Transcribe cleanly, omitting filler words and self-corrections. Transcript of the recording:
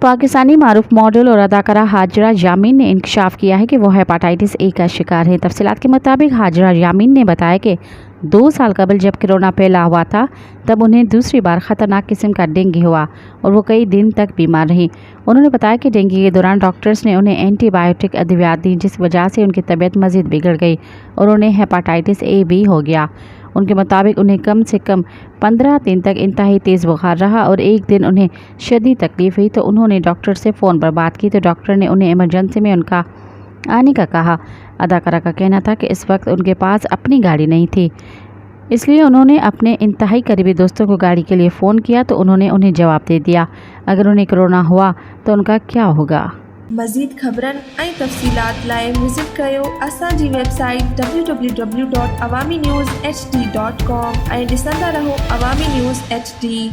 पाकिस्तानी मारूफ model और अदाकारा हाजरा यामीन ने इंकशाफ किया है कि वो हेपाटाइटिस ए का शिकार है। तफसीलात के मुताबिक हाजरा यामीन ने बताया कि 2 साल कबल जब कोरोना फैला हुआ था तब उन्हें दूसरी बार ख़तरनाक किस्म का डेंगू हुआ और वो कई दिन तक बीमार रहीं। उन्होंने बताया कि डेंगू के दौरान डॉक्टर्स ने उन्हें एंटीबायोटिक अद्वियात दी, जिस वजह से उनकी तबीयत मज़ीद बिगड़ गई और उन्हें हेपाटाइटिस ए भी हो गया। उनके मुताबिक उन्हें कम से कम 15 दिन तक इंतहाई तेज़ बुखार रहा और एक दिन उन्हें शदीद तकलीफ़ हुई तो उन्होंने डॉक्टर से फ़ोन पर बात की तो डॉक्टर ने उन्हें इमरजेंसी में उनका आने का कहा। अदाकारा का कहना था कि इस वक्त उनके पास अपनी गाड़ी नहीं थी, इसलिए उन्होंने अपने इंतहाई करीबी दोस्तों को गाड़ी के लिए फ़ोन किया तो उन्होंने उन्हें जवाब दे दिया अगर उन्हें कोरोना हुआ तो उनका क्या होगा। मज़ीद ख़बरन ऐं तफ़सीलात लाइ विज़िट कयो असांजी वेबसाइट www.awamiNewsHD.com ऐं ॾिसंदा रहो अवामी न्यूज़ HD।